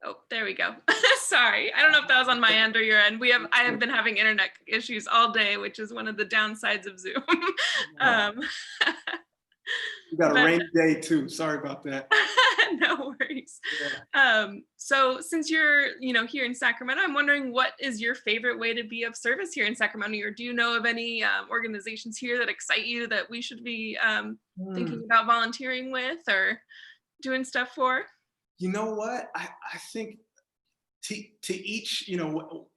S1: oh, there we go. Sorry. I don't know if that was on my end or your end. I have been having internet issues all day, which is one of the downsides of Zoom.
S3: You got a rainy day too. Sorry about that.
S1: No worries.
S3: Yeah.
S1: So since you're, here in Sacramento, I'm wondering, what is your favorite way to be of service here in Sacramento? Or do you know of any organizations here that excite you that we should be thinking about volunteering with or doing stuff for?
S3: You know what? I think to each,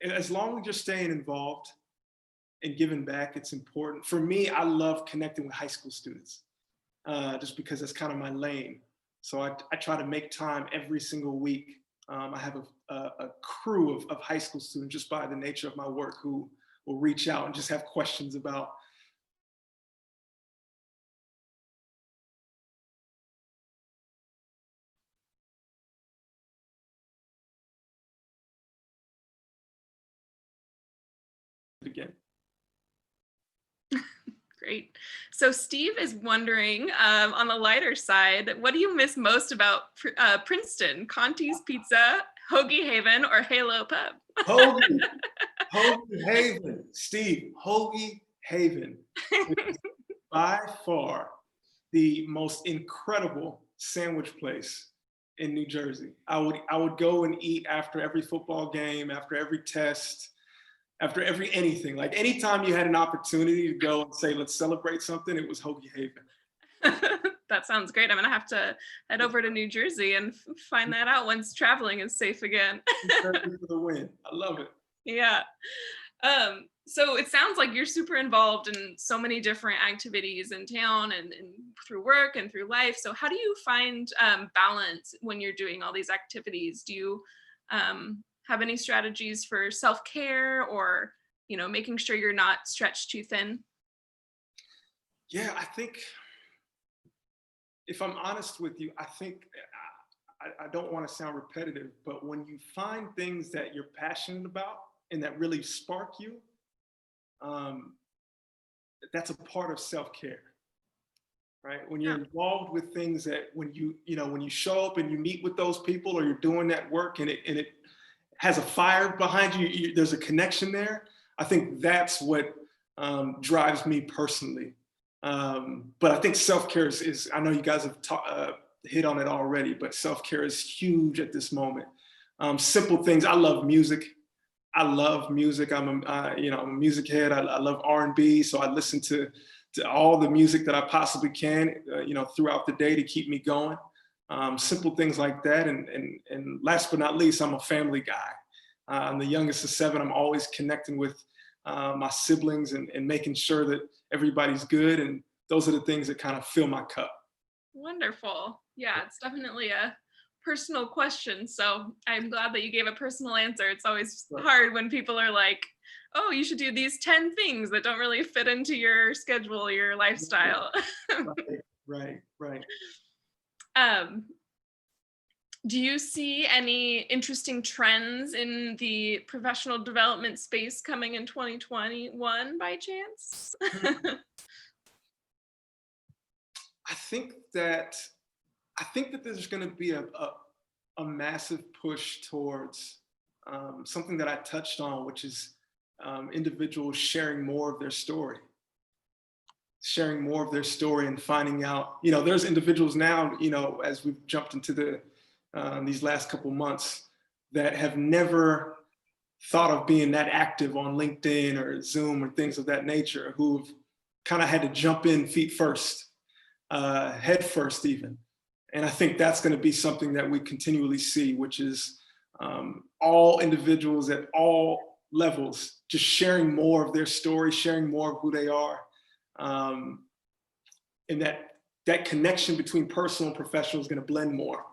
S3: as long as you're staying involved and giving back, it's important. For me, I love connecting with high school students, just because that's kind of my lane. So I try to make time every single week. I have a crew of high school students, just by the nature of my work, who will reach out and just have questions about again.
S1: Great. So Steve is wondering, on the lighter side, what do you miss most about Princeton? Conti's Pizza, Hoagie Haven, or Halo Pub?
S3: Hoagie Haven, Steve, Hoagie Haven is by far the most incredible sandwich place in New Jersey. I would go and eat after every football game, after every test, after every anything. Like anytime you had an opportunity to go and say, let's celebrate something, it was Hoagie Haven.
S1: That sounds great. I'm gonna have to head over to New Jersey and find that out once traveling is safe again.
S3: For the win. I love it.
S1: Yeah. So it sounds like you're super involved in so many different activities in town and through work and through life. So how do you find balance when you're doing all these activities? Do you have any strategies for self-care, or making sure you're not stretched too thin?
S3: Yeah, I think, if I'm honest with you, I think I don't want to sound repetitive, but when you find things that you're passionate about and that really spark you, that's a part of self-care, right? When you're involved with things that when you show up and you meet with those people, or you're doing that work and it has a fire behind you, there's a connection there. I think that's what drives me personally. But I think self-care is, I know you guys have hit on it already, but self-care is huge at this moment. Simple things. I love music. I'm a music head. I love R&B. So I listen to all the music that I possibly can, throughout the day to keep me going. Simple things like that. And last but not least, I'm a family guy. I'm the youngest of 7. I'm always connecting with my siblings and making sure that everybody's good. And those are the things that kind of fill my cup.
S1: Wonderful. Yeah, it's definitely a personal question. So I'm glad that you gave a personal answer. It's always hard when people are like, oh, you should do these 10 things that don't really fit into your schedule, your lifestyle.
S3: Right.
S1: Um, do you see any interesting trends in the professional development space coming in 2021 by chance?
S3: I think that there's going to be a massive push towards something that I touched on, which is individuals sharing more of their story. Sharing more of their story and finding out, there's individuals now, as we've jumped into these last couple months, that have never thought of being that active on LinkedIn or Zoom or things of that nature, who've kind of had to jump in feet first, head first even. And I think that's going to be something that we continually see, which is all individuals at all levels just sharing more of their story, sharing more of who they are. And that connection between personal and professional is going to blend more.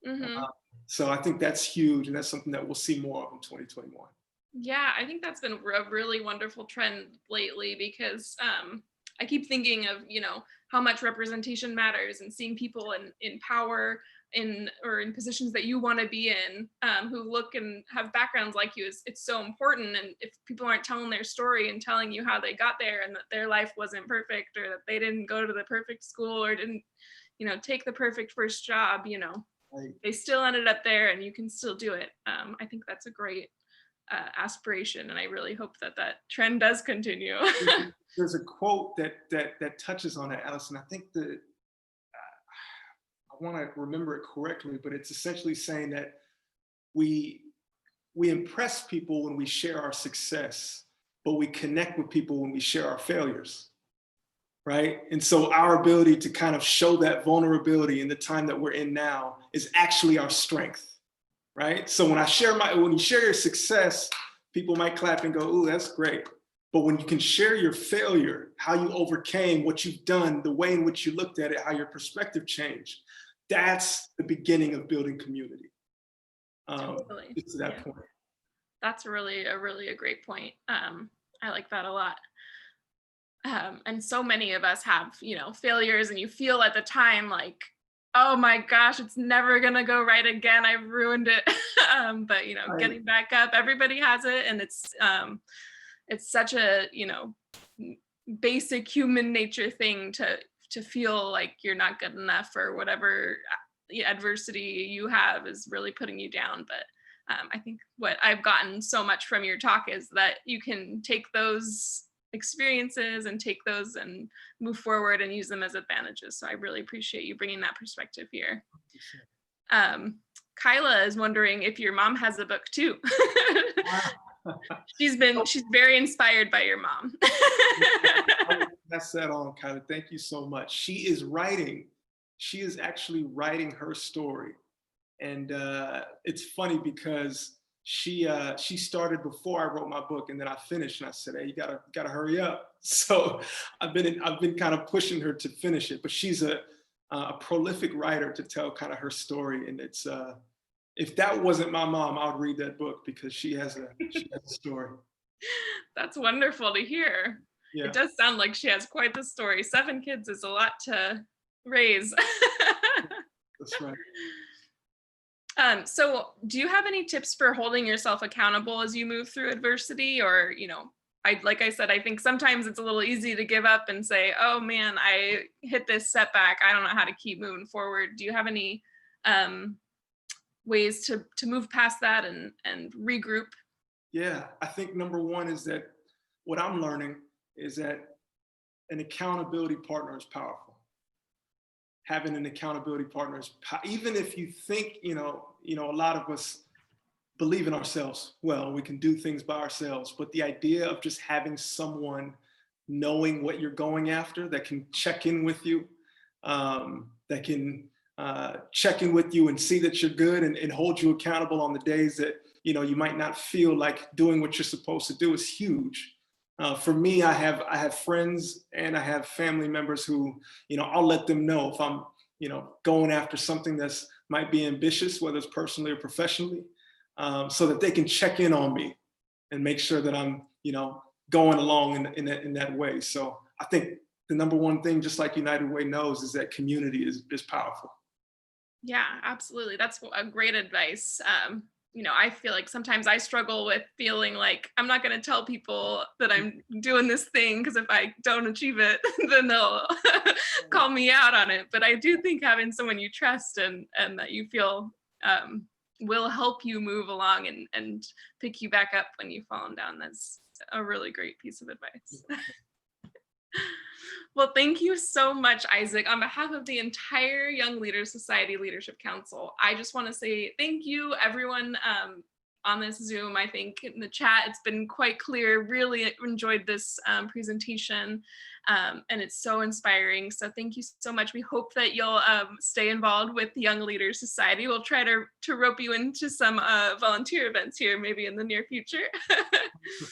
S1: Mm-hmm.
S3: So I think that's huge, and that's something that we'll see more of in 2021.
S1: Yeah, I think that's been a really wonderful trend lately, because I keep thinking of, how much representation matters, and seeing people in power in positions that you want to be in, who look and have backgrounds like you, it's so important. And if people aren't telling their story and telling you how they got there, and that their life wasn't perfect, or that they didn't go to the perfect school, or didn't, take the perfect first job,
S3: Right.
S1: they still ended up there, and you can still do it. I think that's a great aspiration, and I really hope that trend does continue.
S3: There's a quote that touches on it, Allison. I think I want to remember it correctly, but it's essentially saying that we impress people when we share our success, but we connect with people when we share our failures, right? And so our ability to kind of show that vulnerability in the time that we're in now is actually our strength, right? So when you share your success, people might clap and go, "Ooh, that's great." But when you can share your failure, how you overcame, what you've done, the way in which you looked at it, how your perspective changed, that's the beginning of building community.
S1: Totally.
S3: It's to that point.
S1: That's a really great point. I like that a lot. And so many of us have, failures, and you feel at the time like, oh my gosh, it's never gonna go right again. I've ruined it. But
S3: Right.
S1: getting back up, everybody has it, and it's such a basic human nature thing to feel like you're not good enough, or whatever adversity you have is really putting you down. But I think what I've gotten so much from your talk is that you can take those experiences and take those and move forward and use them as advantages. So I really appreciate you bringing that perspective here. Kyla is wondering if your mom has a book too. She's very inspired by your mom.
S3: Pass that on, Kyla. Thank you so much. She is actually writing her story. And it's funny because she started before I wrote my book, and then I finished, and I said, "Hey, you gotta hurry up." So I've been kind of pushing her to finish it. But she's a prolific writer to tell kind of her story, and it's if that wasn't my mom, I would read that book, because she has a story.
S1: That's wonderful to hear.
S3: Yeah.
S1: It does sound like she has quite the story. 7 kids is a lot to raise.
S3: That's right.
S1: So do you have any tips for holding yourself accountable as you move through adversity? Or, like I said, I think sometimes it's a little easy to give up and say, oh man, I hit this setback, I don't know how to keep moving forward. Do you have any ways to move past that and regroup?
S3: Yeah, I think number one is that what I'm learning is that an accountability partner is powerful. Having an accountability partner is, even if you think, a lot of us believe in ourselves well, we can do things by ourselves, but the idea of just having someone knowing what you're going after, that can check in with you, that can check in with you and see that you're good, and hold you accountable on the days that, you might not feel like doing what you're supposed to do, is huge. For me, I have friends and I have family members who, I'll let them know if I'm, going after something that's might be ambitious, whether it's personally or professionally, so that they can check in on me and make sure that I'm, going along in that way. So I think the number one thing, just like United Way knows, is that community is powerful.
S1: Yeah, absolutely. That's a great advice. I feel like sometimes I struggle with feeling like I'm not going to tell people that I'm doing this thing because if I don't achieve it, then they'll call me out on it. But I do think having someone you trust and that you feel will help you move along and pick you back up when you've fallen down. That's a really great piece of advice. Well, thank you so much, Isaac. On behalf of the entire Young Leaders Society Leadership Council, I just want to say thank you, everyone on this Zoom. I think in the chat, it's been quite clear. Really enjoyed this presentation, and it's so inspiring. So thank you so much. We hope that you'll stay involved with the Young Leaders Society. We'll try to rope you into some volunteer events here, maybe in the near future.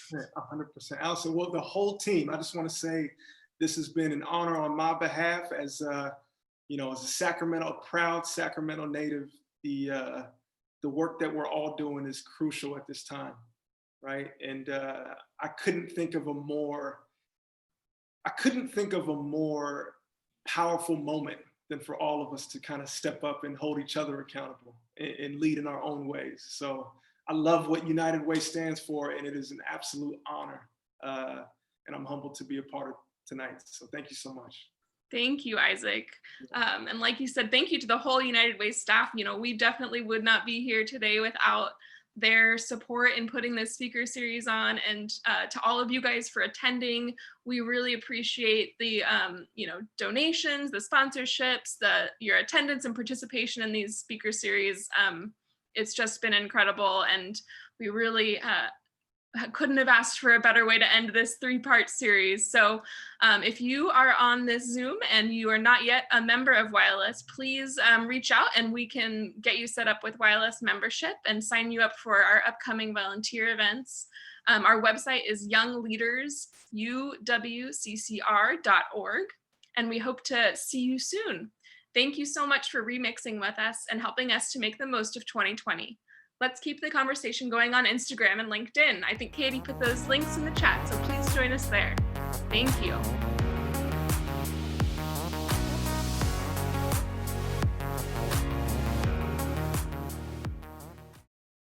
S3: 100%. Allison, well, the whole team, I just want to say, this has been an honor on my behalf as a proud Sacramento native. The work that we're all doing is crucial at this time, right? And I couldn't think of a more powerful moment than for all of us to kind of step up and hold each other accountable and lead in our own ways. So I love what United Way stands for, and it is an absolute honor. And I'm humbled to be a part of tonight. So thank you so much.
S1: Thank you, Isaac. And like you said, thank you to the whole United Way staff. We definitely would not be here today without their support in putting this speaker series on, and to all of you guys for attending. We really appreciate the donations, the sponsorships, your attendance and participation in these speaker series. It's just been incredible, and we really couldn't have asked for a better way to end this 3-part series. So if you are on this Zoom and you are not yet a member of YLS, please reach out and we can get you set up with YLS membership and sign you up for our upcoming volunteer events. Our website is youngleadersuwccr.org, and we hope to see you soon. Thank you so much for remixing with us and helping us to make the most of 2020. Let's keep the conversation going on Instagram and LinkedIn. I think Katie put those links in the chat, so please join us there. Thank you.